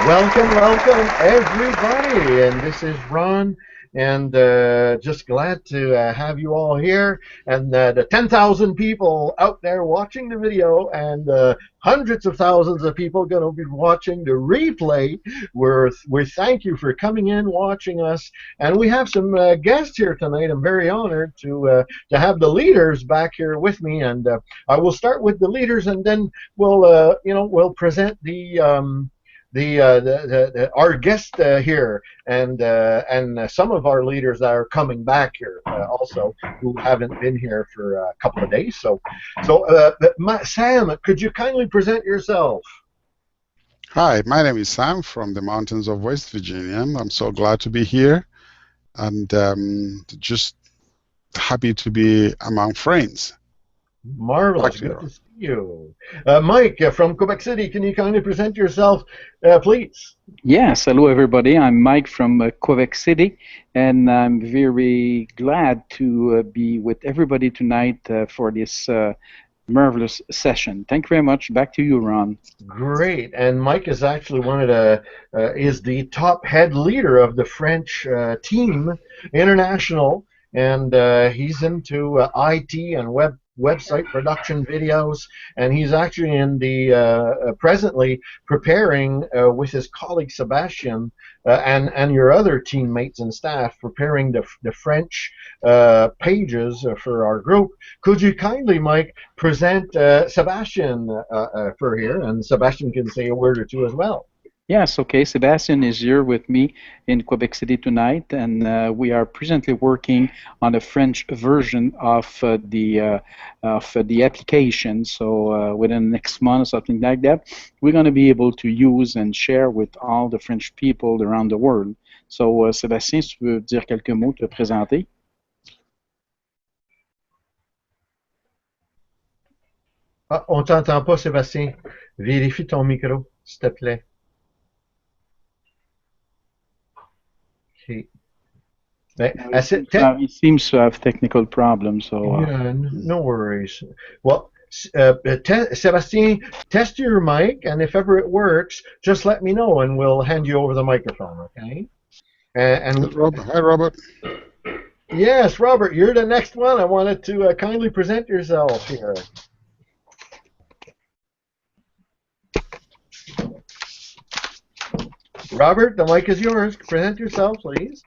Welcome, welcome, everybody. And this is Ron, and just glad to have you all here. And the 10,000 people out there watching the video, and hundreds of thousands of people going to be watching the replay. We thank you for coming in, watching us, and we have some guests here tonight. I'm very honored to have the leaders back here with me, and I will start with the leaders, and then we'll present our guest here, and some of our leaders that are coming back here also, who haven't been here for a couple of days. So Sam, could you kindly present yourself? Hi, my name is Sam from the mountains of West Virginia. I'm so glad to be here, and just happy to be among friends. Marvelous. Good to see you. Mike from Quebec City, can you kindly present yourself, please? Yes, hello everybody. I'm Mike from Quebec City, and I'm very glad to be with everybody tonight for this marvelous session. Thank you very much. Back to you, Ron. Great. And Mike is actually one of is the top head leader of the French team, international, and he's into IT and website production videos, and he's actually in the presently preparing with his colleague Sebastian and your other teammates and staff, preparing the French pages for our group. Could you kindly, Mike, present Sebastian for here, and Sebastian can say a word or two as well. Yes, okay. Sebastian is here with me in Quebec City tonight, and we are presently working on a French version of the application. So within the next month or something like that, we're going to be able to use and share with all the French people around the world. So Sébastien, si tu veux dire quelques mots, te présenter. Ah, on t'entend pas, Sébastien. Vérifie ton micro, s'il te plaît. He seems to have technical problems. So yeah, no worries. Well, Sebastien, test your mic, and if ever it works, just let me know, and we'll hand you over the microphone, okay? Hi, Robert. Yes, Robert, you're the next one. I wanted to kindly present yourself here. Robert, the mic is yours. Present yourself, please.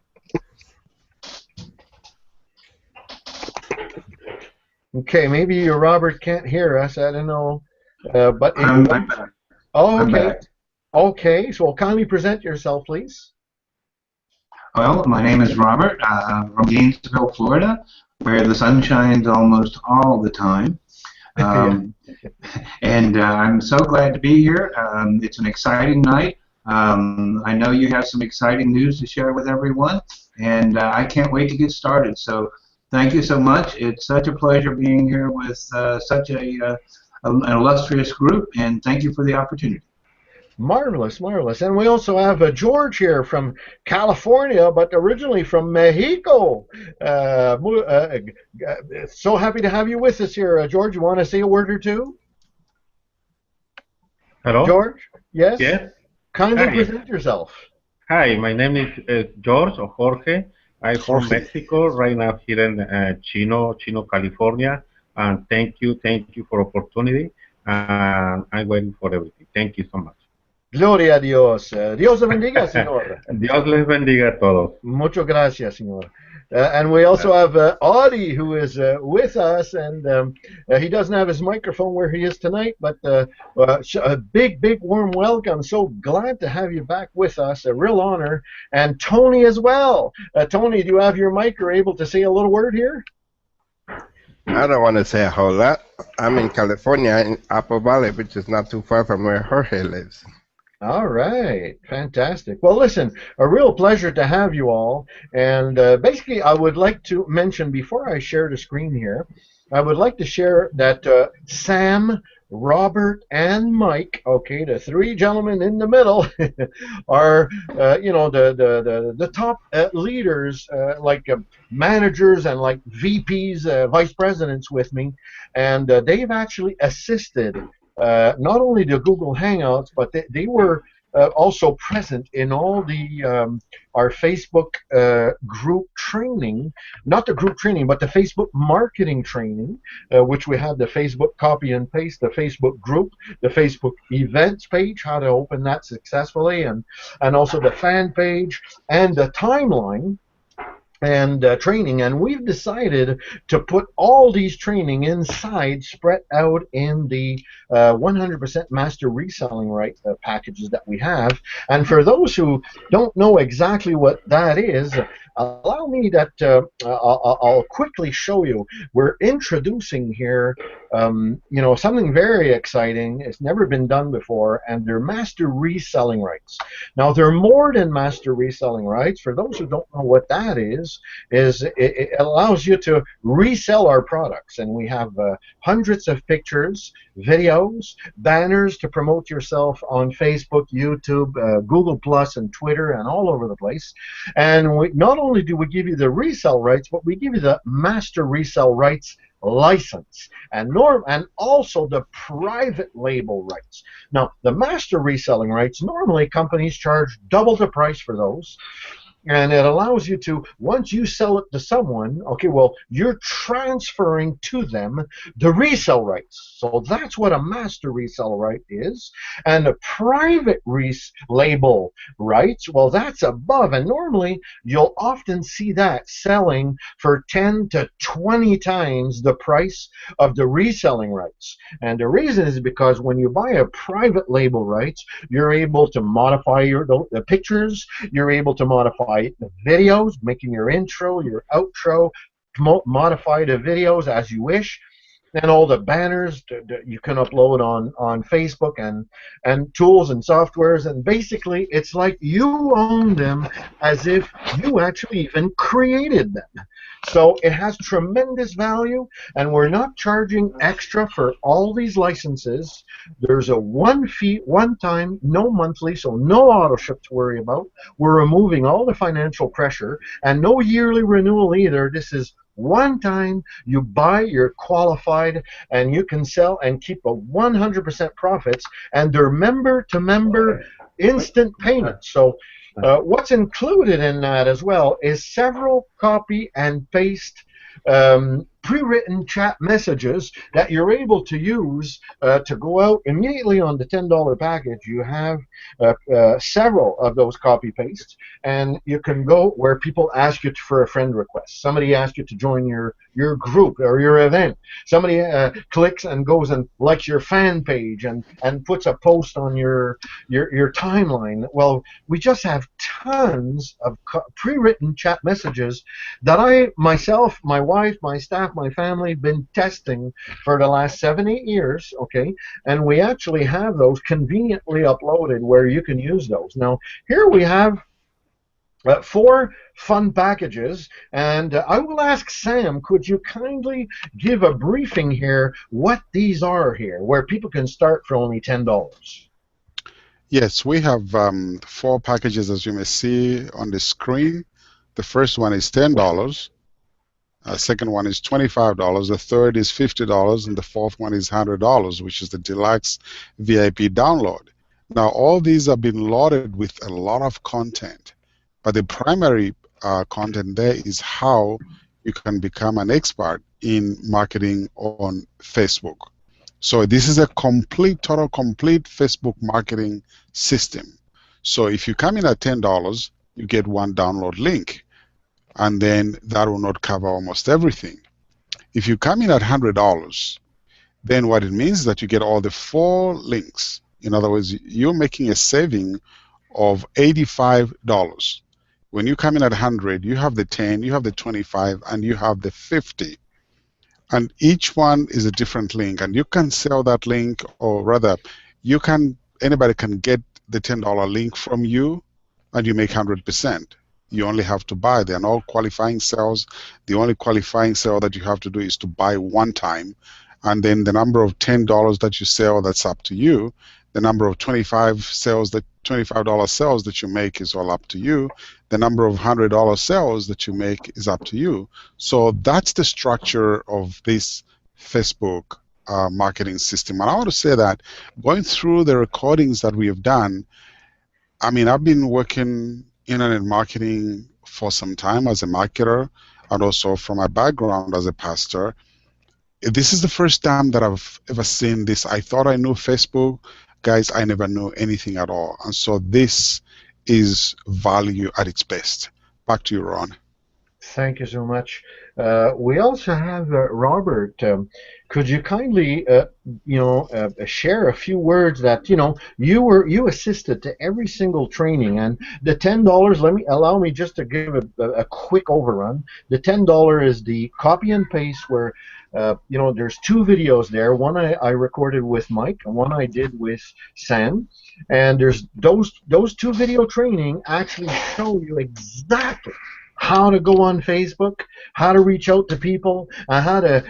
Okay, maybe Robert can't hear us. I don't know. But I'm back. Oh, okay. Okay, so kindly present yourself, please. Well, my name is Robert. I'm from Gainesville, Florida, where the sun shines almost all the time. And I'm so glad to be here. It's an exciting night. I know you have some exciting news to share with everyone, and I can't wait to get started. So thank you so much. It's such a pleasure being here with such an illustrious group, and thank you for the opportunity. Marvelous, marvelous. And we also have George here from California, but originally from Mexico. So happy to have you with us here. George, you want to say a word or two? Hello? George? Yes? Yes. Kindly present yourself. Hi, my name is George or Jorge. I'm from Mexico, right now here in Chino, California. And thank you for opportunity. And I'm waiting for everything. Thank you so much. Gloria a Dios. Dios le bendiga, señor. Dios les bendiga a todos. Muchas gracias, señor. And we also have Audie, who is with us, and he doesn't have his microphone where he is tonight, but a big, warm welcome. So glad to have you back with us. A real honor. And Tony as well. Tony, do you have your mic or able to say a little word here? I don't want to say a whole lot. I'm in California, in Apple Valley, which is not too far from where Jorge lives. All right, fantastic. Well, listen, a real pleasure to have you all. And basically, I would like to mention, before I share the screen here, I would like to share that Sam, Robert, and Mike, okay, the three gentlemen in the middle, are, you know, the top leaders, like managers and like VPs, vice presidents with me, and they've actually assisted not only the Google Hangouts, but they were also present in all the our Facebook group training, not the group training, but the Facebook marketing training, which we have the Facebook copy and paste, the Facebook group, the Facebook events page, how to open that successfully, and also the fan page and the timeline and training. And we've decided to put all these training inside, spread out in the 100% master reselling right packages that we have. And for those who don't know exactly what that is, allow me that I'll quickly show you. We're introducing here something very exciting. It's never been done before, and they're master reselling rights. Now, they're more than master reselling rights. For those who don't know what that is it allows you to resell our products, and we have hundreds of pictures, videos, banners to promote yourself on Facebook, YouTube, Google Plus, and Twitter, and all over the place. And not only do we give you the resell rights, but we give you the master resell rights license and also the private label rights. Now, the master reselling rights, normally companies charge double the price for those. And it allows you to, once you sell it to someone, okay, well, you're transferring to them the resale rights. So that's what a master resale right is. And the private label rights, well, that's above. And normally, you'll often see that selling for 10 to 20 times the price of the reselling rights. And the reason is because when you buy a private label rights, you're able to modify the pictures, you're able to modify the videos, making your intro, your outro, modify the videos as you wish, and all the banners you can upload on Facebook and tools and softwares, and basically it's like you own them as if you actually even created them. So it has tremendous value, and we're not charging extra for all these licenses. There's a one fee, one time, no monthly, so no auto ship to worry about. We're removing all the financial pressure, and no yearly renewal either. This is one time you buy, you're qualified, and you can sell and keep a 100% profits, and they're member-to-member instant payments. So what's included in that as well is several copy and paste pre-written chat messages that you're able to use to go out immediately on the $10 package. You have several of those copy pastes, and you can go where people ask you for a friend request. Somebody asks you to join your group or your event. Somebody clicks and goes and likes your fan page and puts a post on your timeline. Well, we just have tons of pre-written chat messages that I myself, my wife, my staff, my family have been testing for the last 7-8 years, okay? And we actually have those conveniently uploaded where you can use those. Now, here we have 4 fun packages, and I will ask Sam, could you kindly give a briefing here what these are here, where people can start for only $10? Yes, we have 4 packages, as you may see on the screen. The first one is $10. Second one is $25. The third is $50, and the fourth one is $100, which is the deluxe VIP download. Now, all these have been loaded with a lot of content, but the primary content there is how you can become an expert in marketing on Facebook. So this is a total complete Facebook marketing system. So if you come in at $10, you get 1 download link, and then that will not cover almost everything. If you come in at $100, then what it means is that you get all the 4 links. In other words, you're making a saving of $85. When you come in at 100, you have the 10, you have the 25, and you have the 50. And each one is a different link, and you can sell that link, or rather, anybody can get the $10 link from you, and you make 100%. You only have to buy. They are not qualifying sales. The only qualifying sale that you have to do is to buy one time, and then the number of $10 that you sell, that's up to you. The number of $25 sales that you make is all up to you. The number of $100 sales that you make is up to you. So that's the structure of this Facebook marketing system. And I want to say that going through the recordings that we have done, I mean, I've been working internet marketing for some time as a marketer, and also from my background as a pastor. This is the first time that I've ever seen this. I thought I knew Facebook. Guys, I never knew anything at all. And so this is value at its best. Back to you, Ron. Thank you so much. We also have Robert. Could you kindly, share a few words that you assisted to every single training, and the $10. Allow me just to give a quick overrun. The $10 is the copy and paste where. There's two videos there. One I recorded with Mike, and one I did with Sam. And there's those two video training actually show you exactly how to go on Facebook, how to reach out to people, and how to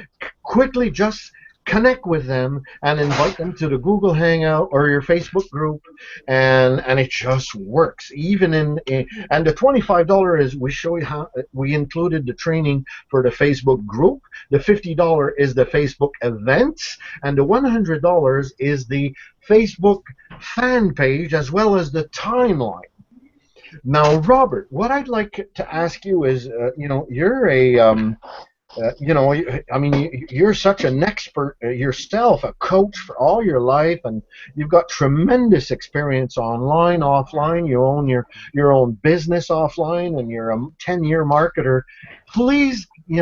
quickly just connect with them and invite them to the Google Hangout or your Facebook group, and it just works. Even and the $25 is we show you how we included the training for the Facebook group. The $50 is the Facebook events, and the $100 is the Facebook fan page as well as the timeline. Now, Robert, what I'd like to ask you is, you're you're such an expert yourself, a coach for all your life, and you've got tremendous experience online, offline. You own your own business offline, and you're a 10-year marketer. Please, give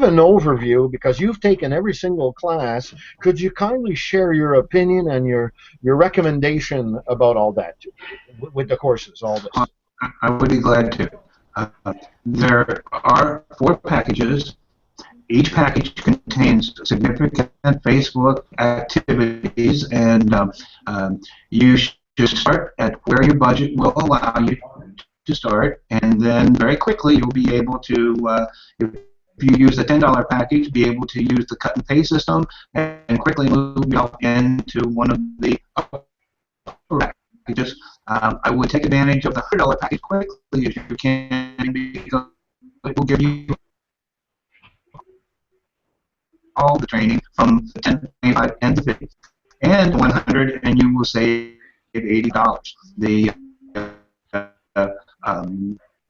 an overview because you've taken every single class. Could you kindly share your opinion and your recommendation about all that with the courses, all this? I would be glad to. Uh, there are 4 packages. Each package contains significant Facebook activities, and you should start at where your budget will allow you to start, and then very quickly you'll be able to, if you use the $10 package, be able to use the cut and paste system and quickly move yourself into one of the upper packages. I would take advantage of the $100 package quickly as you can because it will give you all the training from the 10, 25, and the 50, and 100, and you will save $80. The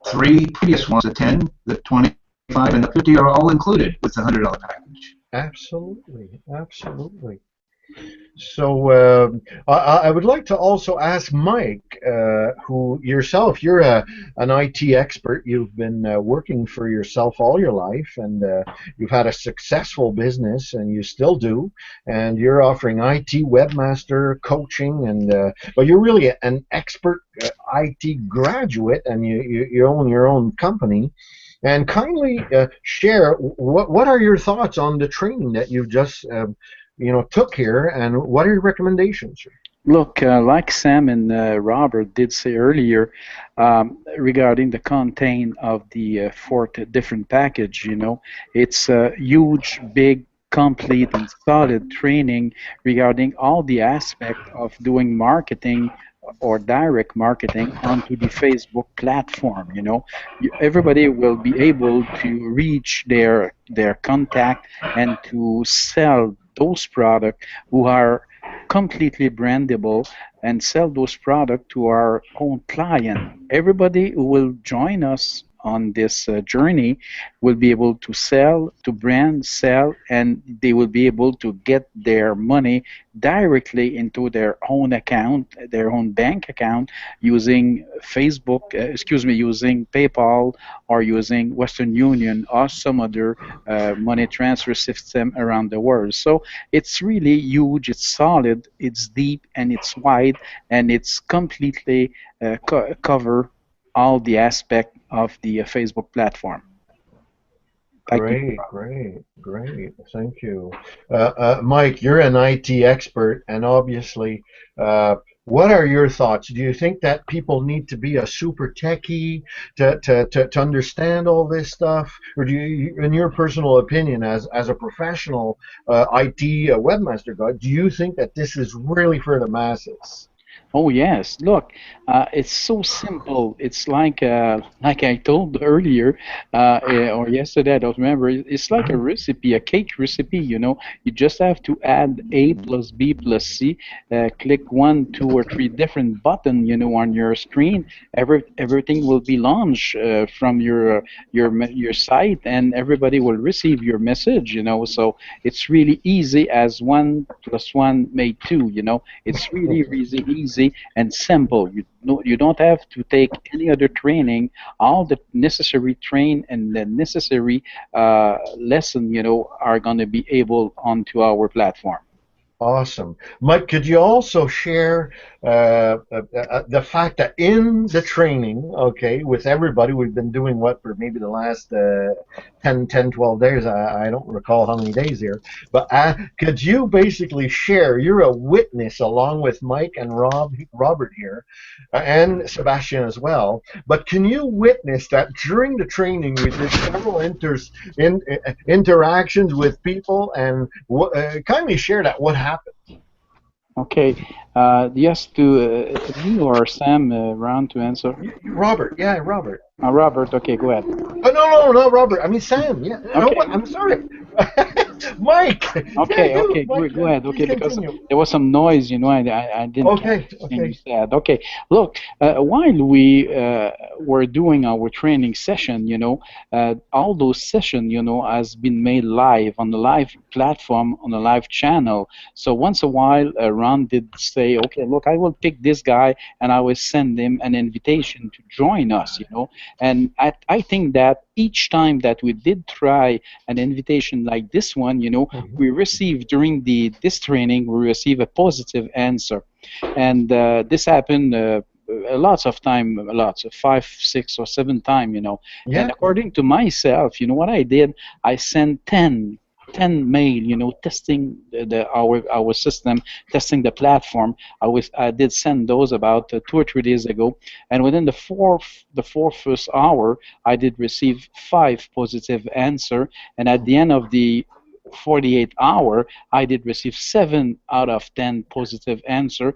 3 previous ones, the 10, the 25, and the 50, are all included with the $100 package. Absolutely, absolutely. So I would like to also ask Mike, who yourself, you're an IT expert. You've been working for yourself all your life, and you've had a successful business, and you still do. And you're offering IT webmaster coaching, and but you're really an expert IT graduate, and you own your own company. And kindly share what are your thoughts on the training that you've just took here, and what are your recommendations? Look, like Sam and Robert did say earlier, regarding the content of the 4 different package, it's a huge, big, complete, and solid training regarding all the aspect of doing marketing or direct marketing onto the Facebook platform. Everybody will be able to reach their contact and to sell those products who are completely brandable and sell those products to our own client. Everybody who will join us on this journey will be able to sell, to brand, sell, and they will be able to get their money directly into their own account, their own bank account, using using PayPal or using Western Union or some other money transfer system around the world. So it's really huge, it's solid, it's deep, and it's wide, and it's completely cover all the aspect of the Facebook platform. Great, great, great. Thank you. Mike, you're an IT expert, and obviously, what are your thoughts? Do you think that people need to be a super techie to understand all this stuff? Or do you, in your personal opinion, as a professional IT webmaster guy, do you think that this is really for the masses? Oh yes, look, it's so simple. It's like I told earlier, or yesterday, I don't remember. It's like a recipe, a cake recipe. You just have to add A plus B plus C. Click one, two, or three different button, on your screen. Everything will be launched from your site, and everybody will receive your message. So it's really easy as one plus one made two. It's really, really easy and simple. You don't have to take any other training. All the necessary train and the necessary lesson, are going to be able onto our platform. Awesome. Mike, could you also share the fact that in the training, okay, with everybody, we've been doing what for maybe the last 10, 12 days? I don't recall how many days here, but could you basically share? You're a witness along with Mike and Robert here, and Sebastian as well. But can you witness that during the training we did several interactions with people, and kindly share that what happened? Okay. Yes, to me or Sam round to answer. Robert, yeah, Robert. Robert, okay, go ahead. Oh no, no, Robert. I mean Sam. Yeah. No, Okay. I'm sorry. Mike. Yeah, Okay, you, okay, Mike. go ahead. Please Okay, because continue. there was some noise, I didn't catch Okay, everything you okay. said. Okay, look, while we were doing our training session, all those sessions, has been made live on the live platform, on a live channel. So once a while, Ron did say, okay, look, I will pick this guy and I will send him an invitation to join us, And I think that each time that we did try an invitation like this one, we received during this training, we receive a positive answer, and this happened. Lots of time, lots of 5, 6, or 7 time, And Yeah. according to myself, what I did, I sent 10 mail, testing our system, testing the platform. I did send those about 2 or 3 days ago, and within the four first hour, I did receive 5 positive answer, and at the end of the 48 hour, I did receive 7 out of 10 positive answer.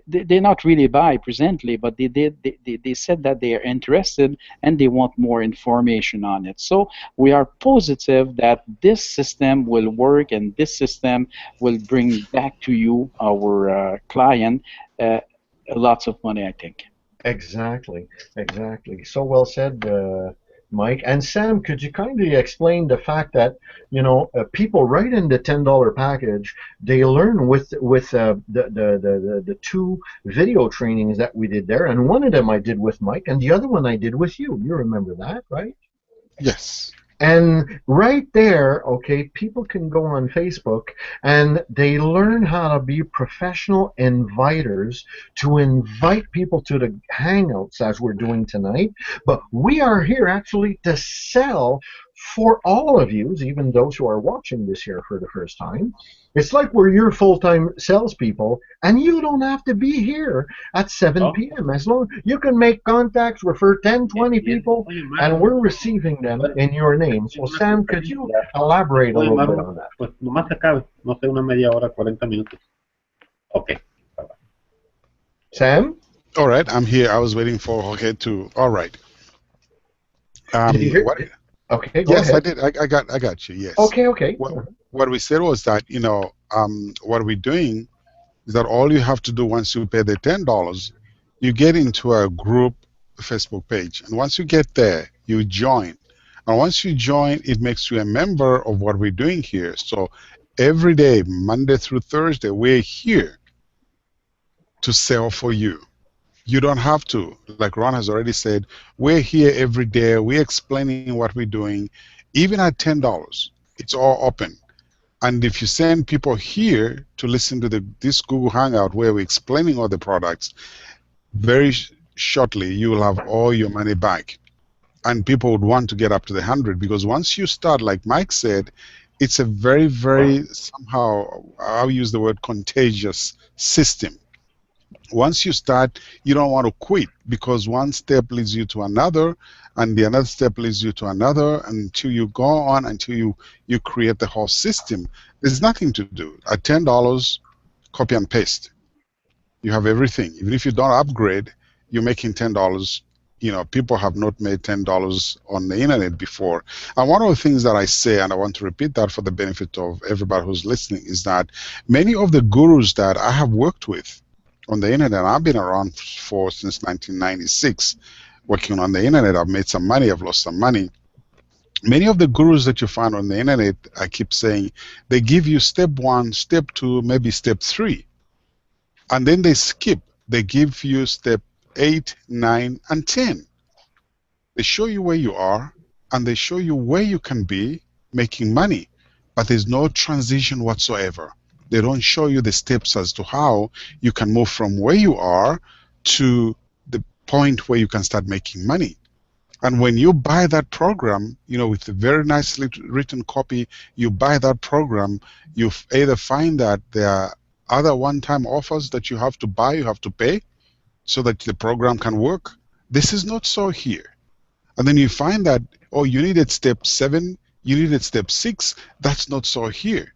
They're not really buy presently, but they said that they are interested and they want more information on it. So we are positive that this system will work and this system will bring back to you, our client, lots of money, I think. Exactly. Exactly. So well said, Mike. And Sam, could you kindly explain the fact that people right in the $10 package, they learn with the two video trainings that we did there, and one of them I did with Mike, and the other one I did with you. You remember that, right? Yes. And right there, okay, people can go on Facebook and they learn how to be professional inviters to invite people to the hangouts as we're doing tonight. But we are here actually to sell for all of you, even those who are watching this here for the first time. It's like we're your full-time salespeople, and you don't have to be here at 7 p.m. As long you can make contacts, refer 10, 20 people, and we're receiving them in your name. So, Sam, could you elaborate a little bit on that? Pues nomás que acabe, no sé, una media hora, 40 minutos. Okay. Sam? All right, I'm here. I was waiting for Jorge to. All right. Did you hear? What? Okay, go Yes, ahead. I did. I got you. Yes. Okay, okay. What we said was that what we're doing is that all you have to do once you pay the $10, you get into a group Facebook page, and once you get there, you join. And once you join, it makes you a member of what we're doing here. So every day, Monday through Thursday, we're here to sell for you. You don't have to. Like Ron has already said, we're here every day. We're explaining what we're doing. Even at $10, it's all open. And if you send people here to listen to this Google Hangout where we're explaining all the products, very shortly you will have all your money back. And people would want to get up to the 100, because once you start, like Mike said, it's a very, very, somehow, I'll use the word contagious system. Once you start, you don't want to quit, because one step leads you to another, and the another step leads you to another, until you go on, until you create the whole system. There's nothing to do. At $10, copy and paste. You have everything. Even if you don't upgrade, you're making $10. You know, people have not made $10 on the internet before. And one of the things that I say, and I want to repeat that for the benefit of everybody who's listening, is that many of the gurus that I have worked with on the internet, I've been around for since 1996, working on the internet. I've made some money, I've lost some money. Many of the gurus that you find on the internet, I keep saying, they give you step 1, step 2, maybe step 3. And then they skip. They give you step 8, 9, and 10. They show you where you are, and they show you where you can be making money, but there's no transition whatsoever. They don't show you the steps as to how you can move from where you are to the point where you can start making money. And when you buy that program, you know, with a very nicely written copy, you buy that program, you either find that there are other one-time offers that you have to buy, you have to pay, so that the program can work. This is not so here. And then you find that, oh, you needed step 7, you needed step 6. That's not so here.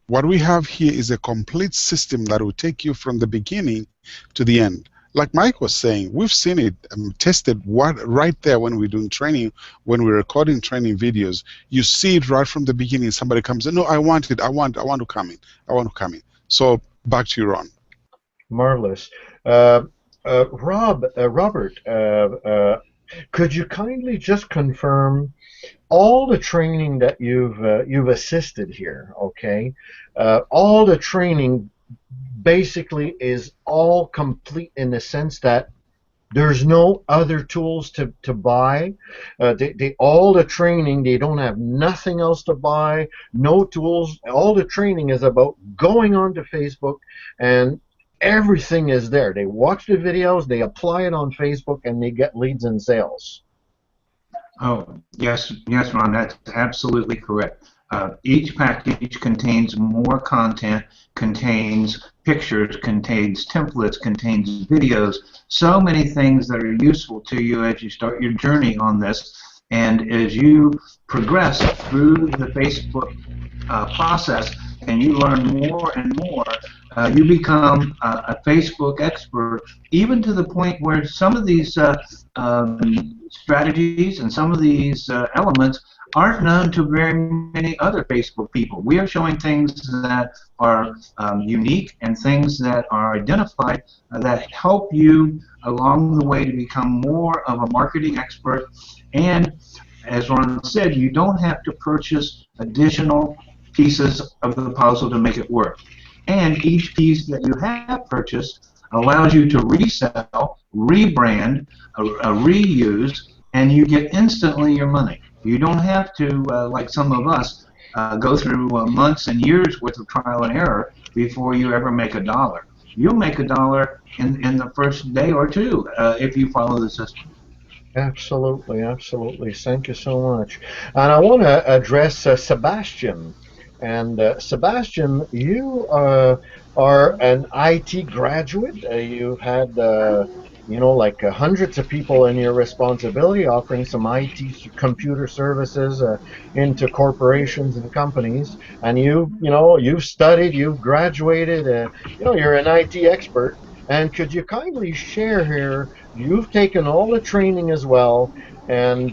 What we have here is a complete system that will take you from the beginning to the end. Like Mike was saying, we've seen it tested right there when we're doing training, when we're recording training videos. You see it right from the beginning. Somebody comes in, no, I want it. I want to come in. I want to come in. So back to you, Ron. Marvelous. Robert, could you kindly just confirm all the training that you've assisted here? Okay, all the training basically is all complete in the sense that there's no other tools to buy. All the training, they don't have nothing else to buy, no tools. All the training is about going onto Facebook, and everything is there. They watch the videos, they apply it on Facebook, and they get leads and sales. Oh, yes, yes, Ron, that's absolutely correct. Each package contains more content, contains pictures, contains templates, contains videos, so many things that are useful to you as you start your journey on this. And as you progress through the Facebook process and you learn more and more, you become a Facebook expert, even to the point where some of these strategies and some of these elements aren't known to very many other Facebook people. We are showing things that are unique and things that are identified that help you along the way to become more of a marketing expert. And as Ron said, you don't have to purchase additional pieces of the puzzle to make it work. And each piece that you have purchased allows you to resell, rebrand, reuse, and you get instantly your money. You don't have to, like some of us, go through months and years worth of trial and error before you ever make $1. You'll make $1 in the first day or two if you follow the system. Absolutely, absolutely. Thank you so much. And I want to address Sebastian. And Sebastian, you are an IT graduate. You've had, like hundreds of people in your responsibility, offering some IT computer services into corporations and companies. And you've studied, you've graduated. You're an IT expert. And could you kindly share here? You've taken all the training as well, and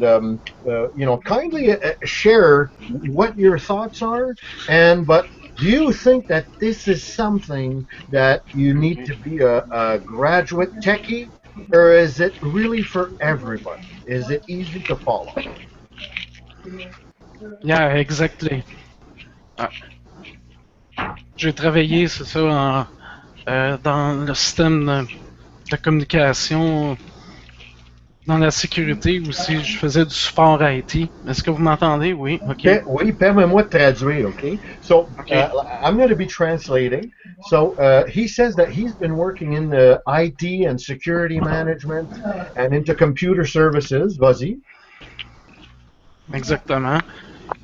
kindly share what your thoughts are. But do you think that this is something that you need to be a graduate techie, or is it really for everybody? Is it easy to follow? Yeah, exactly. J'ai travaillé, c'est ça, dans le système de communication, dans la sécurité aussi. Je faisais du support IT. Est-ce que vous m'entendez? Oui, OK. Oui, permets-moi de traduire, okay? So, I'm going to be translating. So, he says that he's been working in the IT and security management and into computer services. Vas-y. Exactement.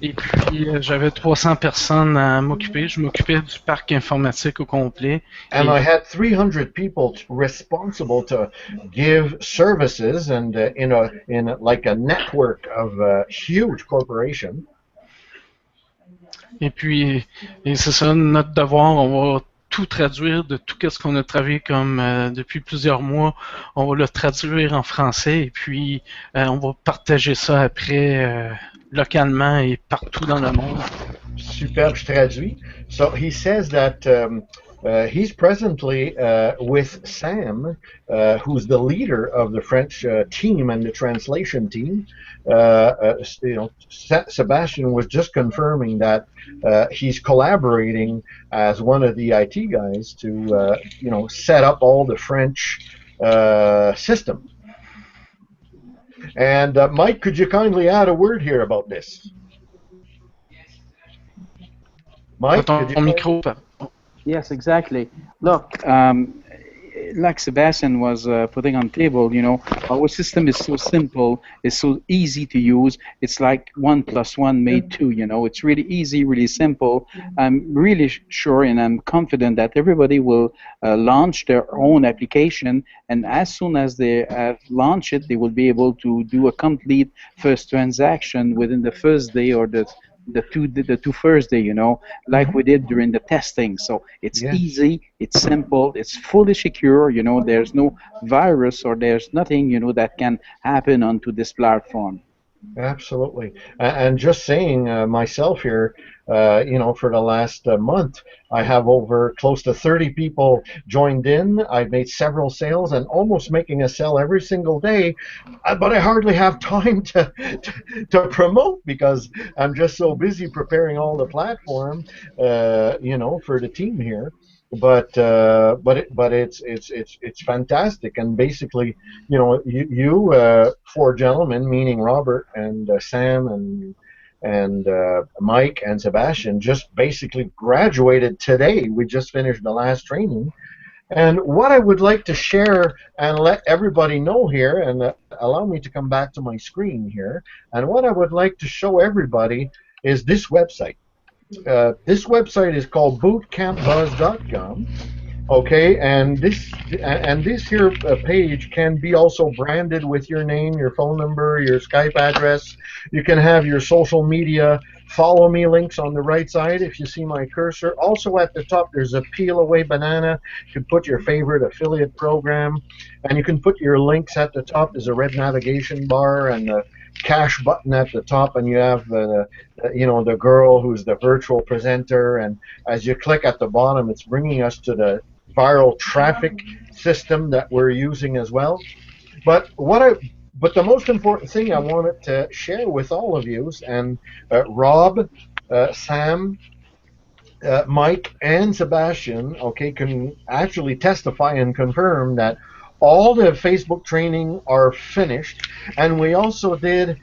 Et puis, j'avais 300 personnes à m'occuper. Je m'occupais du parc informatique au complet. And I had 300 people responsible to give services, and in like a network of a huge corporation. Et puis, c'est ça, notre devoir, on va tout traduire de tout ce qu'on a travaillé comme depuis plusieurs mois. On va le traduire en français et puis on va partager ça après localement et partout dans le monde. Superbe, je traduis. So he says that he's presently with Sam, who's the leader of the French team and the translation team. Sebastian was just confirming that he's collaborating as one of the IT guys to, set up all the French system. And Mike, could you kindly add a word here about this? Mike, could you micro. Yes, exactly. Look, like Sebastian was putting on table, our system is so simple, it's so easy to use. It's like 1 + 1 made 2, It's really easy, really simple. I'm really sure and I'm confident that everybody will launch their own application, and as soon as they have launched it, they will be able to do a complete first transaction within the first day or the two first day, like we did during the testing. So it's easy, it's simple, it's fully secure, there's no virus or there's nothing, that can happen onto this platform. Absolutely. And just saying myself here, for the last month, I have over close to 30 people joined in. I've made several sales and almost making a sale every single day, but I hardly have time to promote because I'm just so busy preparing all the platform, for the team here. But it's fantastic, and basically, you four gentlemen, meaning Robert and Sam and Mike and Sebastian, just basically graduated today. We just finished the last training, and what I would like to share and let everybody know here, and allow me to come back to my screen here, and what I would like to show everybody is this website. This website is called bootcampbuzz.com. Okay, and this here page can be also branded with your name, your phone number, your Skype address. You can have your social media follow me links on the right side if you see my cursor. Also at the top there's a peel away banana. You can put your favorite affiliate program, and you can put your links at the top. There's a red navigation bar and a cash button at the top, and you have the girl who's the virtual presenter, and as you click at the bottom, it's bringing us to the viral traffic system that we're using as well. But the most important thing I wanted to share with all of you, and Rob, Sam, Mike, and Sebastian, okay, can actually testify and confirm that all the Facebook training are finished, and we also did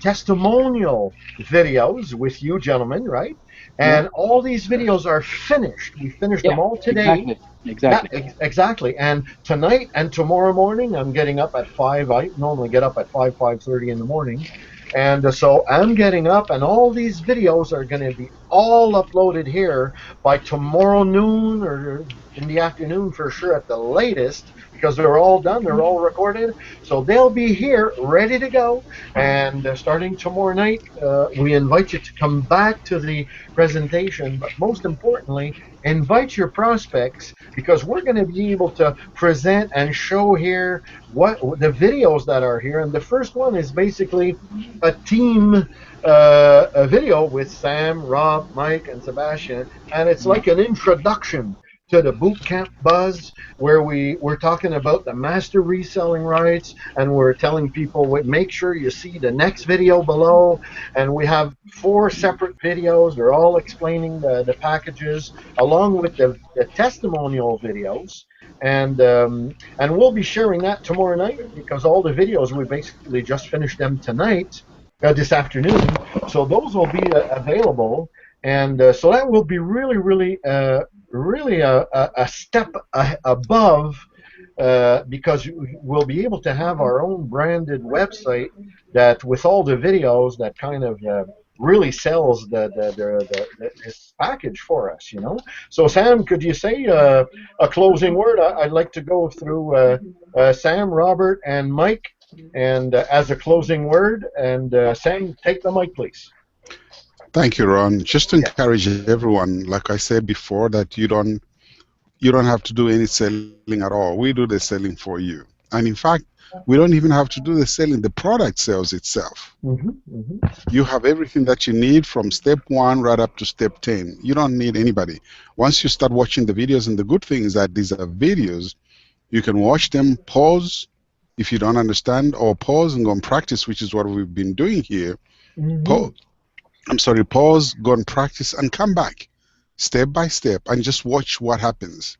testimonial videos with you gentlemen, right? And all these videos are finished. We finished them all today. Exactly. Yeah, exactly. And tonight and tomorrow morning, I'm getting up at 5. I normally get up at 5:30 in the morning. And so I'm getting up, and all these videos are going to be all uploaded here by tomorrow noon or in the afternoon for sure at the latest, because they're all done, they're all recorded. So they'll be here ready to go. And starting tomorrow night, we invite you to come back to the presentation, but most importantly, invite your prospects, because we're going to be able to present and show here what the videos that are here. And the first one is basically a team a video with Sam, Rob, Mike, and Sebastian, and it's like an introduction to the Bootcamp Buzz, where we're talking about the master reselling rights, and we're telling people, make sure you see the next video below. And we have 4 separate videos. They're all explaining the packages, along with the testimonial videos. And we'll be sharing that tomorrow night, because all the videos, we basically just finished them tonight, this afternoon. So those will be available. And so that will be really a step above, because we'll be able to have our own branded website that, with all the videos, that kind of really sells this package for us, So Sam, could you say a closing word? I'd like to go through Sam, Robert, and Mike, and as a closing word. And Sam, take the mic, please. Thank you, Ron. Just to encourage everyone, like I said before, that you don't You don't have to do any selling at all. We do the selling for you. And in fact, we don't even have to do the selling. The product sells itself. You have everything that you need from step 1 right up to step 10. You don't need anybody. Once you start watching the videos, and the good thing is that these are videos, you can watch them, pause if you don't understand, or pause and go and practice, which is what we've been doing here. Pause, go and practice, and come back step by step and just watch what happens.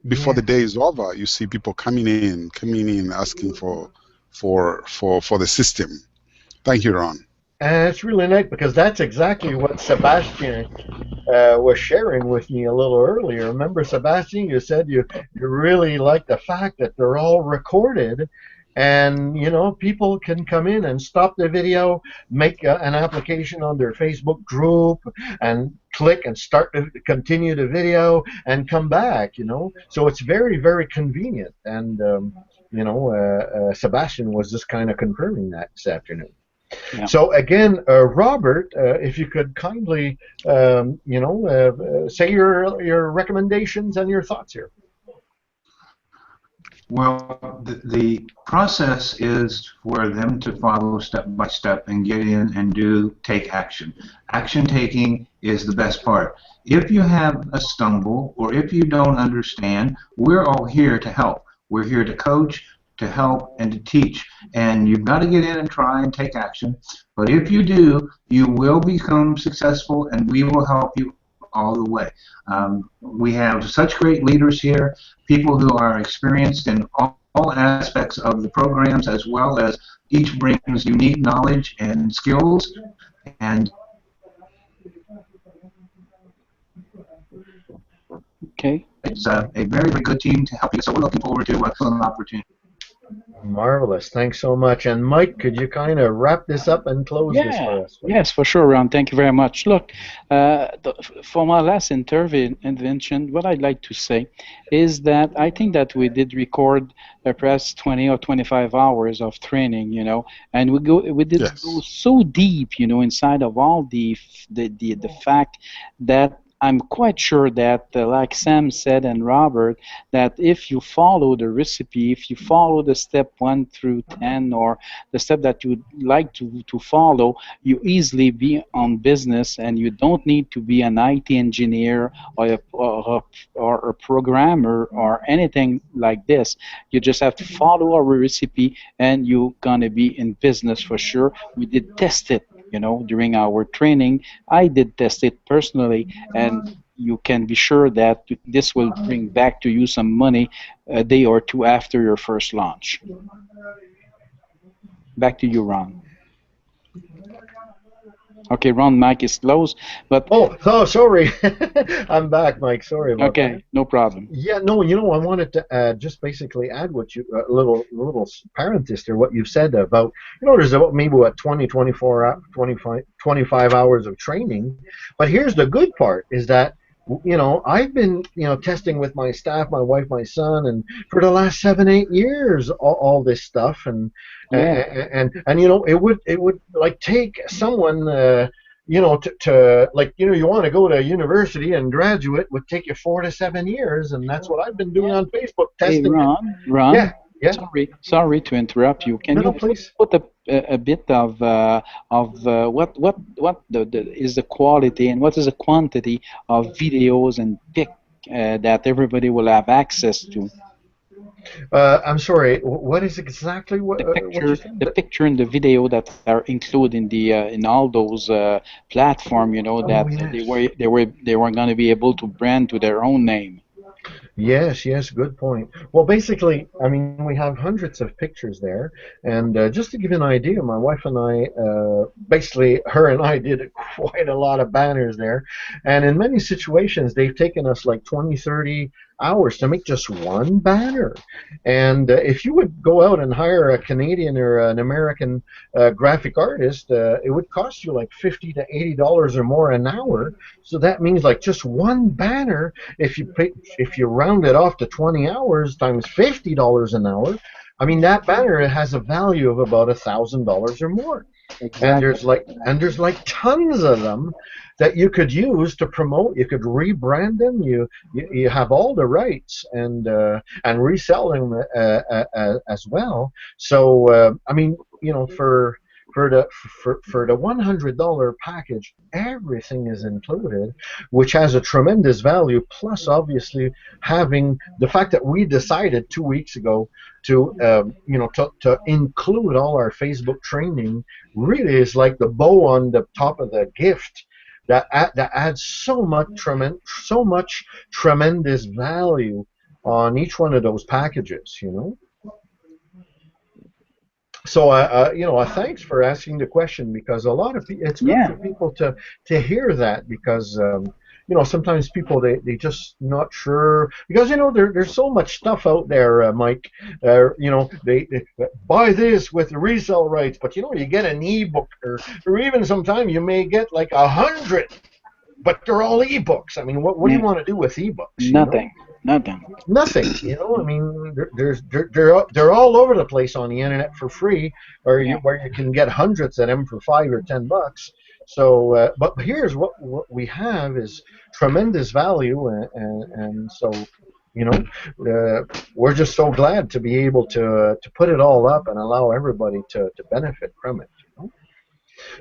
Before the day is over, you see people coming in, asking for the system. Thank you, Ron. And it's really neat because that's exactly what Sebastian was sharing with me a little earlier. Remember, Sebastian, you said you really like the fact that they're all recorded, and people can come in and stop the video, make an application on their Facebook group, and click and start to continue the video and come back. So it's very, very convenient. And Sebastian was just kind of confirming that this afternoon. Yeah. So again, Robert, if you could kindly, say your recommendations and your thoughts here. Well, the process is for them to follow step by step and get in and take action. Action taking is the best part. If you have a stumble or if you don't understand, we're all here to help. We're here to coach, to help, and to teach. And you've got to get in and try and take action. But if you do, you will become successful, and we will help you all the way. We have such great leaders here, people who are experienced in all aspects of the programs, as well as each brings unique knowledge and skills. And okay, it's a very, very good team to help you. So we're looking forward to an opportunity. Marvelous. Thanks so much. And Mike, could you kind of wrap this up and close this for us? Yes, for sure, Ron. Thank you very much. Look, for my last intervention, what I'd like to say is that I think that we did record perhaps 20 or 25 hours of training, and we did go so deep, inside of all the fact that I'm quite sure that, like Sam said and Robert, that if you follow the recipe, if you follow the step 1 through 10, or the step that you would like to follow, you easily be on business, and you don't need to be an IT engineer or a programmer or anything like this. You just have to follow our recipe, and you're gonna be in business for sure. We did test it. During our training, I did test it personally, and you can be sure that this will bring back to you some money a day or two after your first launch. Back to you, Ron. Okay, Ron, mic is closed, but... Oh, sorry. I'm back, Mike. Sorry about that. Okay, no problem. Yeah, no, I wanted to just basically add what you, a little parenthesis there, what you've said about, there's about maybe 25 hours of training. But here's the good part is that, I've been, testing with my staff, my wife, my son, and for the last 7-8 years, all this stuff, and it would like take someone, to like, you want to go to university and graduate would take you 4 to 7 years, and that's what I've been doing on Facebook testing. Hey, Ron. Yeah. Sorry to interrupt you. Can you please put a bit of what is the quality and what is the quantity of videos and pic that everybody will have access to? I'm sorry. What is exactly what the picture and the video that are included in the in all those platform? That they were going to be able to brand to their own name. Yes, good point. Well, basically, I mean, we have hundreds of pictures there, and just to give you an idea, my wife and I, basically, her and I did quite a lot of banners there, and in many situations, they've taken us like 20, 30 hours to make just one banner. And if you would go out and hire a Canadian or an American graphic artist, it would cost you like $50 to $80 or more an hour. So that means like just one banner, if you round it off to 20 hours times $50 an hour, I mean that banner has a value of about $1,000 or more. and Exactly. there's like tons of them that you could use to promote. You could rebrand them. You have all the rights and resell them as well. So I mean, you know, for the for the $100 package, everything is included, which has a tremendous value. Plus, obviously, having the fact that we decided 2 weeks ago to to include all our Facebook training really is like the bow on the top of the gift that adds so much tremendous value on each one of those packages, you know. So thanks for asking the question, because a lot of it's good Yeah. for people to hear that, because sometimes people they just not sure, because there's so much stuff out there, Mike. They buy this with the resale rights, but you get an ebook, or even sometimes you may get like 100, but they're all ebooks. I mean, what do you Yeah. want to do with ebooks? Nothing. Nothing. Nothing. I mean, they're all over the place on the internet for free, or Yeah. where you can get hundreds of them for $5 or $10. So, but here's what we have is tremendous value, and so we're just so glad to be able to put it all up and allow everybody to benefit from it.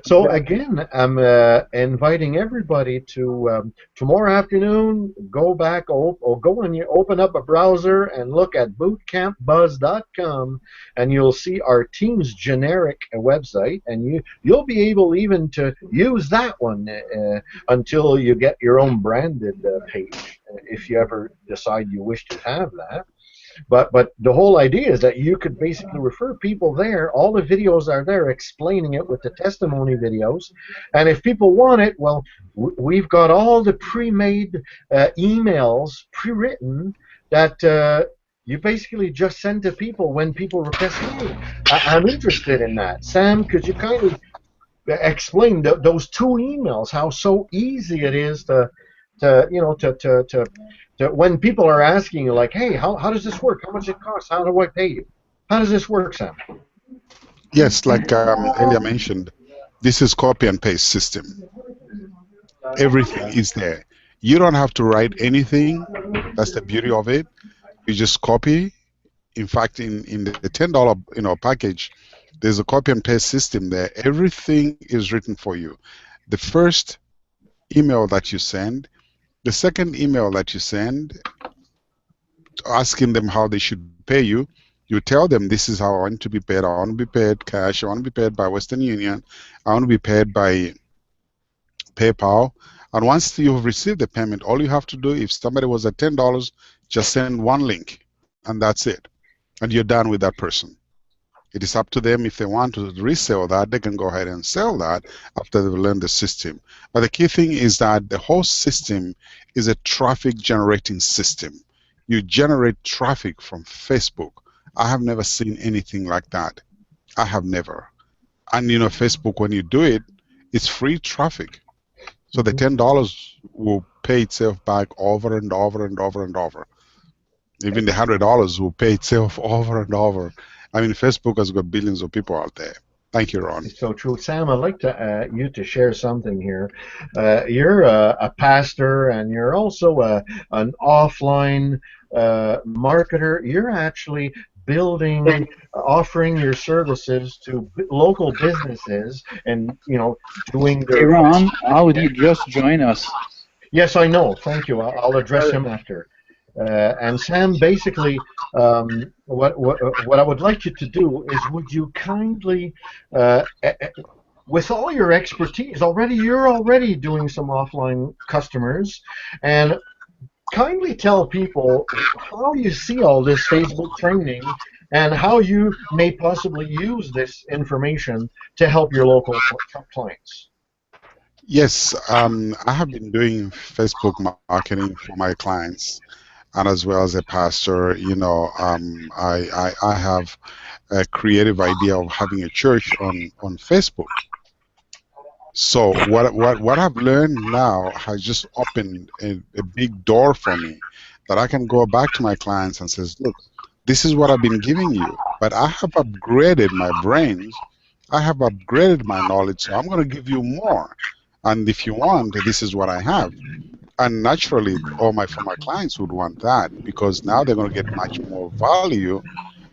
So Exactly. again, I'm inviting everybody to tomorrow afternoon. Go back, or go and you open up a browser and look at bootcampbuzz.com, and you'll see our team's generic website, and you'll be able even to use that one until you get your own branded page, if you ever decide you wish to have that. But the whole idea is that you could basically refer people there. All the videos are there explaining it with the testimony videos. And if people want it, well, we've got all the pre-made emails pre-written that you basically just send to people when people request, hey, I'm interested in that. Sam, could you kindly explain those two emails, how so easy it is to you know to when people are asking you, like, hey, how does this work, how much it costs, how do I pay you, how does this work, Sam? Yes, like earlier mentioned, this is copy and paste system. Everything is there. You don't have to write anything. That's the beauty of it. You just copy. In fact, in the $10 package, there's a copy and paste system there. Everything is written for you. The first email that you send, the second email that you send, asking them how they should pay you, you tell them this is how I want to be paid. I want to be paid cash. I want to be paid by Western Union. I want to be paid by PayPal. And once you've received the payment, all you have to do, if somebody was at $10, just send one link, and that's it. And you're done with that person. It is up to them. If they want to resell that, they can go ahead and sell that after they've learned the system. But the key thing is that the whole system is a traffic generating system. You generate traffic from Facebook. I have never seen anything like that. I have never. And Facebook, when you do it, it's free traffic. So the $10 will pay itself back over and over and over and over. Even the $100 will pay itself over and over. I mean, Facebook has got billions of people out there. Thank you, Ron. It's so true. Sam, I'd like to you to share something here. You're a pastor, and you're also an offline marketer. You're actually building, offering your services to local businesses, and doing their. Iran, Audi just joined us. Yes, I know. Thank you. I'll address him after. And Sam, basically, what I would like you to do is, would you kindly, with all your expertise already, you're already doing some offline customers, and kindly tell people how you see all this Facebook training and how you may possibly use this information to help your local clients. Yes, I have been doing Facebook marketing for my clients, and as well as a pastor, I have a creative idea of having a church on Facebook. So what I've learned now has just opened a big door for me, that I can go back to my clients and says, look, this is what I've been giving you, but I have upgraded my brains I have upgraded my knowledge, so I'm going to give you more. And if you want, this is what I have. And naturally, all my former clients would want that because now they're going to get much more value,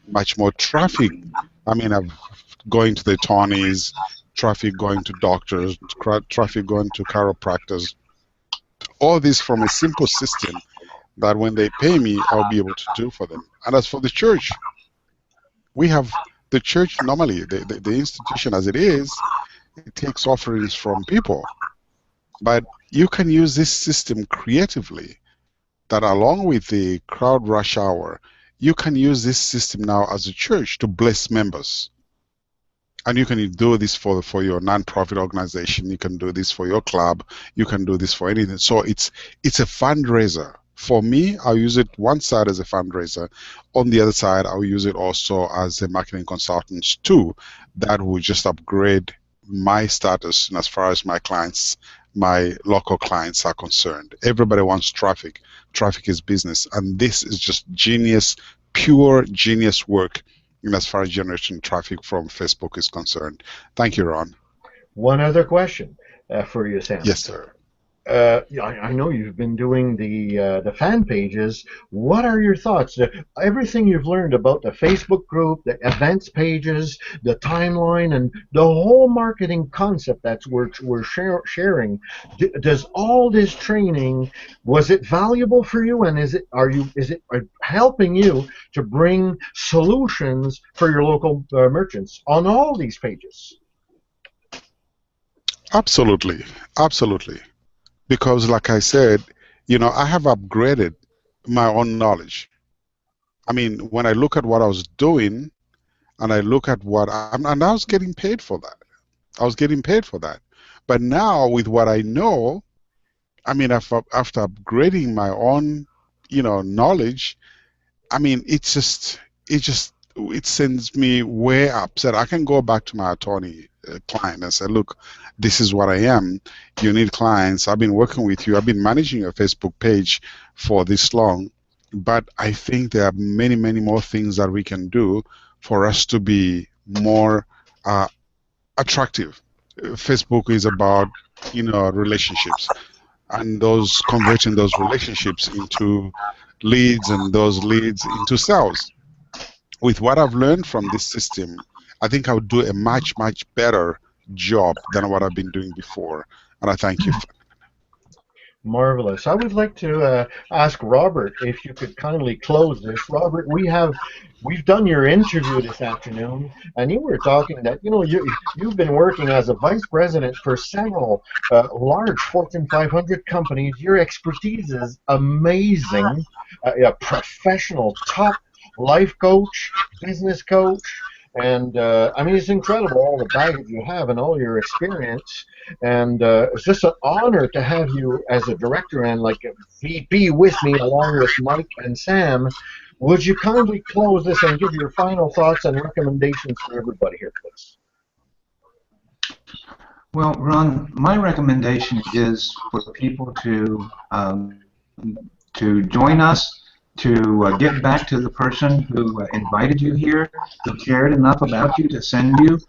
much more traffic. I mean, I've going to the attorneys, traffic going to doctors, traffic going to chiropractors. All this from a simple system that when they pay me, I'll be able to do for them. And as for the church, we have the church normally, the institution as it is, it takes offerings from people. But you can use this system creatively that along with the crowd rush hour, you can use this system now as a church to bless members. And you can do this for your nonprofit organization. You can do this for your club. You can do this for anything. So it's a fundraiser. For me, I'll use it one side as a fundraiser. On the other side, I'll use it also as a marketing consultant too. That will just upgrade my status and as far as my clients, my local clients are concerned. Everybody wants traffic. Traffic is business. And this is just genius, pure genius work in as far as generating traffic from Facebook is concerned. Thank you, Ron. One other question for you, Sam. Yes, sir. I know you've been doing the fan pages. What are your thoughts? Everything you've learned about the Facebook group, the events pages, the timeline, and the whole marketing concept that we're sharing. Does all this training, was it valuable for you? And is it helping you to bring solutions for your local merchants on all these pages? Absolutely. Absolutely. Because like I said, I have upgraded my own knowledge. I mean, when I look at what I was doing and I look at and I was getting paid for that. I was getting paid for that. But now with what I know, I mean, after upgrading my own, knowledge, I mean, it sends me way up. So I can go back to my attorney client and say, look, this is what I am. You need clients. I've been working with you. I've been managing your Facebook page for this long. But I think there are many, many more things that we can do for us to be more attractive. Facebook is about, relationships and converting those relationships into leads and those leads into sales. With what I've learned from this system, I think I would do a much, much better job than what I've been doing before. And I thank you. Marvelous. I would like to ask Robert if you could kindly close this. Robert, we've done your interview this afternoon, and you were talking that you've been working as a vice president for several large Fortune 500 companies. Your expertise is amazing. A professional, top life coach, business coach. And I mean, it's incredible all the baggage you have and all your experience. And it's just an honor to have you as a director and like a VP with me, along with Mike and Sam. Would you kindly close this and give your final thoughts and recommendations for everybody here, please? Well, Ron, my recommendation is for people to join us, to get back to the person who invited you here, who cared enough about you to send you.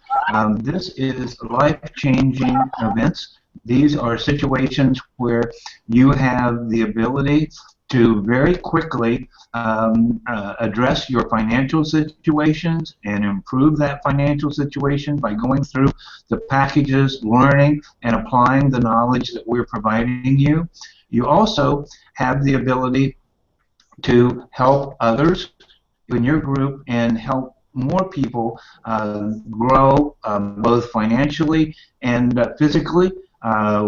This is life-changing events. These are situations where you have the ability to very quickly address your financial situations and improve that financial situation by going through the packages, learning, and applying the knowledge that we're providing you. You also have the ability to help others in your group and help more people grow both financially and physically.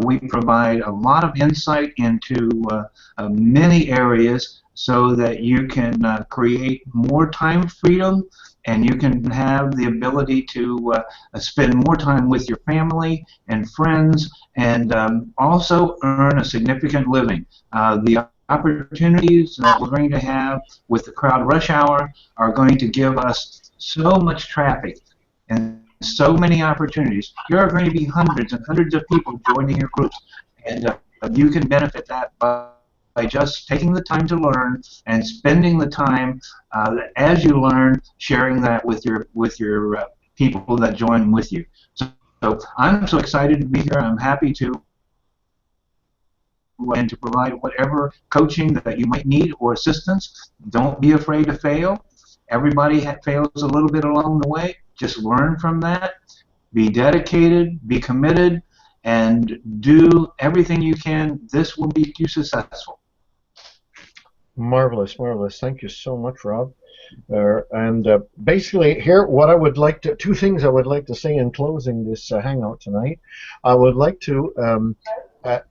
We provide a lot of insight into many areas so that you can create more time freedom and you can have the ability to spend more time with your family and friends and also earn a significant living. The opportunities that we're going to have with the crowd rush hour are going to give us so much traffic and so many opportunities. There are going to be hundreds and hundreds of people joining your groups, and you can benefit that by just taking the time to learn and spending the time as you learn, sharing that with your people that join with you. So I'm so excited to be here. I'm happy to and to provide whatever coaching that you might need or assistance. Don't be afraid to fail. Everybody fails a little bit along the way. Just learn from that. Be dedicated, be committed, and do everything you can. This will make you successful. Marvelous, marvelous. Thank you so much, Rob. And basically, here, what I would like to, two things I would like to say in closing this hangout tonight. I would like to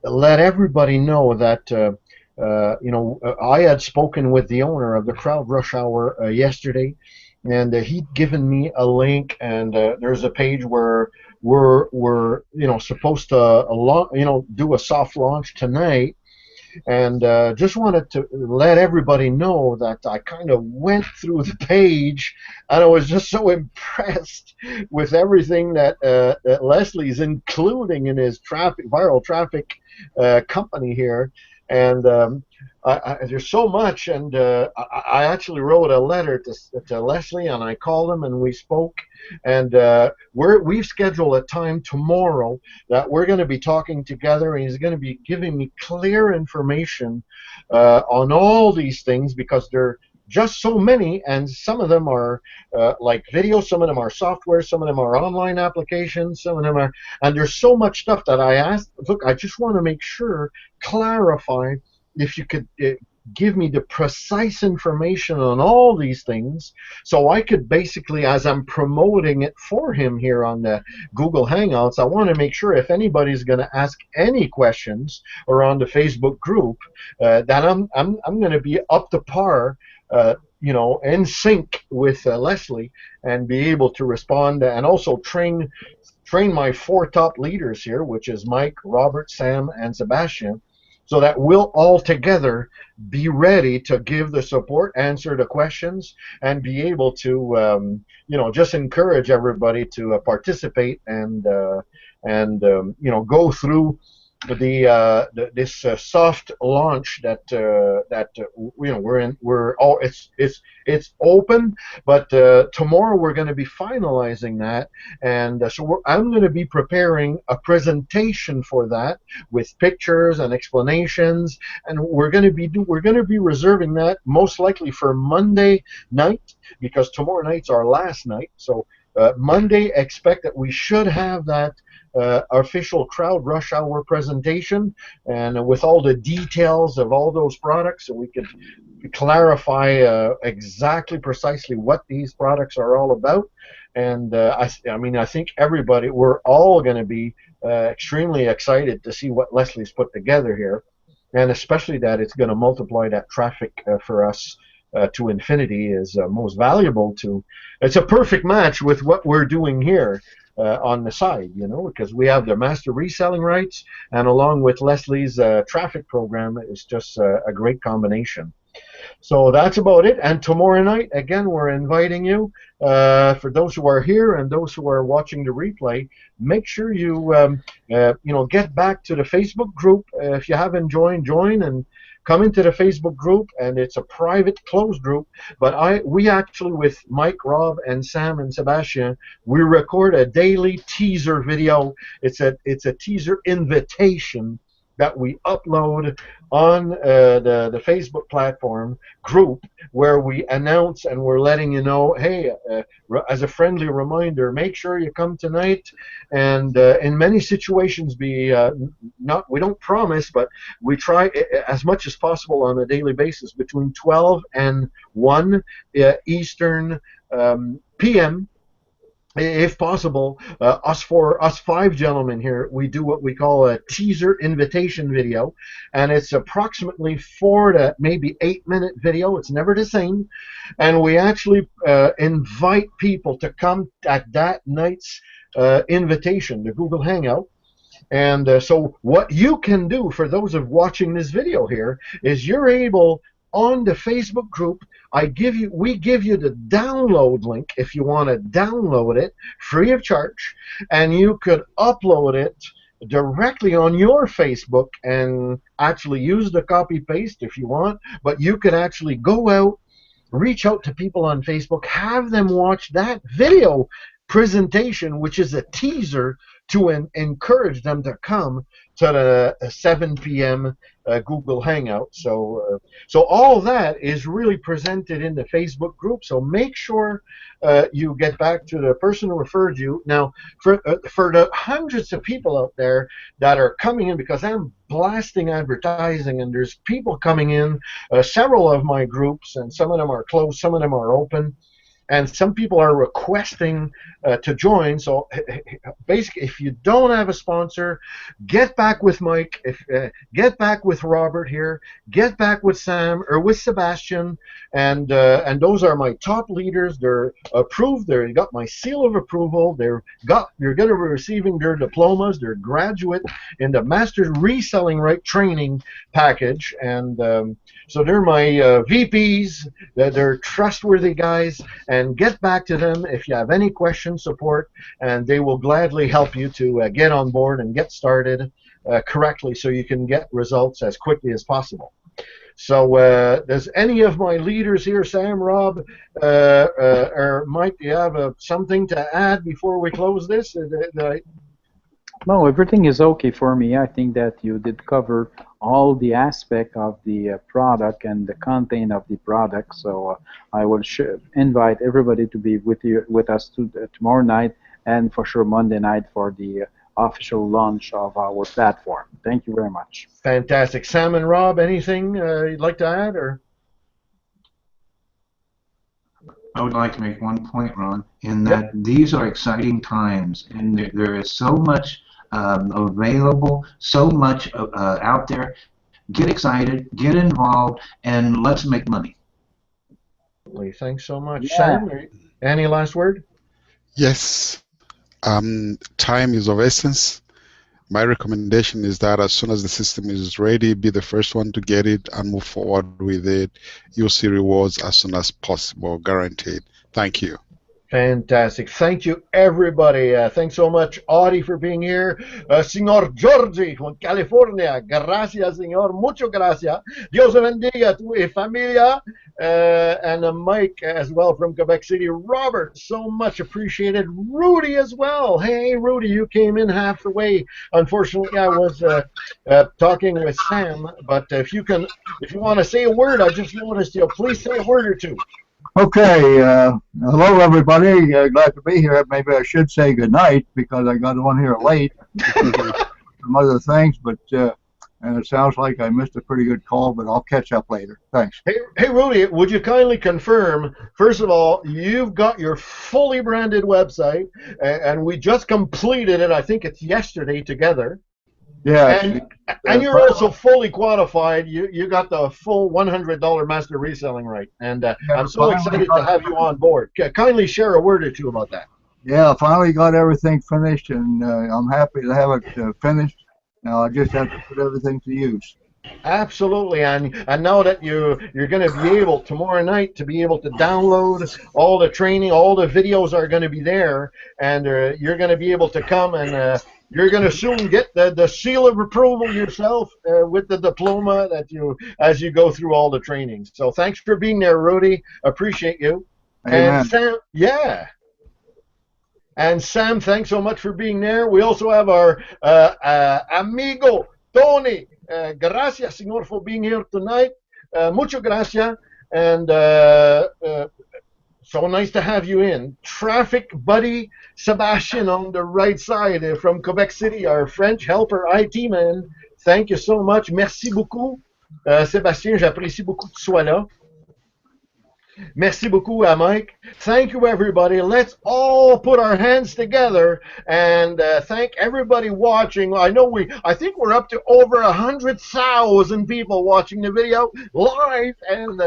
let everybody know that, I had spoken with the owner of the Crowd Rush Hour yesterday, and he'd given me a link, and there's a page where we're supposed to do a soft launch tonight. And just wanted to let everybody know that I kind of went through the page, and I was just so impressed with everything that Leslie's including in his viral traffic company here. And there's so much, and I actually wrote a letter to Leslie, and I called him, and we spoke, and we've scheduled a time tomorrow that we're going to be talking together, and he's going to be giving me clear information on all these things, because they're just so many, and some of them are like video, some of them are software, some of them are online applications, some of them are, and there's so much stuff that I asked, look, I just want to make sure, clarify, if you could give me the precise information on all these things, so I could basically, as I'm promoting it for him here on the Google Hangouts, I want to make sure if anybody's going to ask any questions around the Facebook group, that I'm going to be up to par, in sync with Leslie, and be able to respond, and also train my 4 top leaders here, which is Mike, Robert, Sam, and Sebastian, so that we'll all together be ready to give the support, answer the questions, and be able to, just encourage everybody to participate and go through this soft launch that we're in. It's open, but tomorrow we're going to be finalizing that, and so I'm going to be preparing a presentation for that with pictures and explanations, and we're going to be reserving that most likely for Monday night, because tomorrow night's our last night. So Monday, expect that we should have that official Crowd Rush Hour presentation, and with all the details of all those products, so we could clarify exactly, precisely what these products are all about. And I think everybody, we're all going to be extremely excited to see what Leslie's put together here, and especially that it's going to multiply that traffic for us to infinity, is most valuable to. It's a perfect match with what we're doing here on the side, because we have the master reselling rights, and along with Leslie's traffic program, it's just a great combination. So that's about it. And tomorrow night, again, we're inviting you, for those who are here and those who are watching the replay, make sure you get back to the Facebook group. If you haven't join, and come into the Facebook group, and it's a private, closed group. But we actually, with Mike, Rob, and Sam, and Sebastian, we record a daily teaser video. It's a teaser invitation that we upload on the Facebook platform group, where we announce, and we're letting you know, hey, as a friendly reminder, make sure you come tonight. And in many situations, we don't promise, but we try as much as possible on a daily basis between 12 and 1 Eastern p.m. If possible, us 5 gentlemen here, we do what we call a teaser invitation video, and it's approximately 4 to maybe 8-minute video. It's never the same, and we actually invite people to come at that night's invitation, the Google Hangout. And so what you can do, for those of watching this video here, is you're able, on the Facebook group, we give you the download link if you want to download it free of charge, and you could upload it directly on your Facebook and actually use the copy paste if you want. But you could actually go out, reach out to people on Facebook, have them watch that video presentation, which is a teaser to encourage them to come to the 7 p.m. Google Hangout. So all that is really presented in the Facebook group. So make sure you get back to the person who referred you. Now, for the hundreds of people out there that are coming in, because I'm blasting advertising, and there's people coming in, several of my groups, and some of them are closed, some of them are open. And some people are requesting to join. So basically, if you don't have a sponsor, get back with Mike. Get back with Robert here. Get back with Sam or with Sebastian. And those are my top leaders. They're approved. They got my seal of approval. You're going to be receiving their diplomas. They're graduate in the Master's Reselling Right training package. And so they're my VPs. They're trustworthy guys. And get back to them if you have any questions, support, and they will gladly help you to get on board and get started correctly so you can get results as quickly as possible. So does any of my leaders here, Sam, Rob, or Mike, do you have something to add before we close this? No, everything is okay for me. I think that you did cover all the aspect of the product and the content of the product. So I will invite everybody to be with us tomorrow night, and for sure Monday night for the official launch of our platform. Thank you very much. Fantastic. Sam and Rob, anything you'd like to add? Or I would like to make one point, Ron, in that these are exciting times, and there is so much available, so much out there. Get excited, get involved, and let's make money. Thanks so much. Yeah. Sam, any last word? Yes. Time is of essence. My recommendation is that as soon as the system is ready, be the first one to get it and move forward with it. You'll see rewards as soon as possible, guaranteed. Thank you. Fantastic. Thank you, everybody. Thanks so much, Audie, for being here. Señor Georgie from California. Gracias, señor. Mucho gracias. Dios bendiga tu familia. And Mike as well from Quebec City. Robert, so much appreciated. Rudy as well. Hey, Rudy, you came in half the way. Unfortunately, I was talking with Sam. But if you want to say a word, I just noticed you. Please say a word or two. Okay, hello everybody. Glad to be here. Maybe I should say good night because I got on here late. Some other things, but and it sounds like I missed a pretty good call, but I'll catch up later. Thanks. Hey, Rudy, would you kindly confirm, first of all, you've got your fully branded website, and we just completed it, I think it's yesterday, together. Yeah. And you're also fully qualified. You got the full $100 master reselling right. And I'm so excited to have you on board. Kindly share a word or two about that. Yeah, I finally got everything finished, and I'm happy to have it finished. Now I just have to put everything to use. Absolutely, and now that you're going to be able tomorrow night to be able to download all the training, all the videos are going to be there, and you're going to be able to come and you're going to soon get the seal of approval yourself with the diploma as you go through all the trainings. So thanks for being there, Rudy. Appreciate you. Amen. And Sam, yeah. And Sam, thanks so much for being there. We also have our amigo Tony. Gracias, señor, for being here tonight. Mucho gracias. And so nice to have you in. Traffic buddy Sebastian on the right side from Quebec City, our French helper IT man. Thank you so much. Merci beaucoup, Sébastien. J'apprécie beaucoup que tu sois là. Merci beaucoup, Mike. Thank you, everybody. Let's all put our hands together and thank everybody watching. I think we're up to over 100,000 people watching the video live and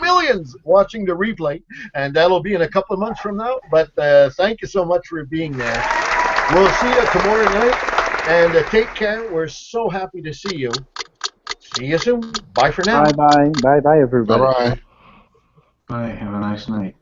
millions watching the replay. And that'll be in a couple of months from now. But thank you so much for being there. We'll see you tomorrow night. And take care. We're so happy to see you. See you soon. Bye for now. Bye-bye. Bye-bye, everybody. Bye-bye. Bye. Have a nice night.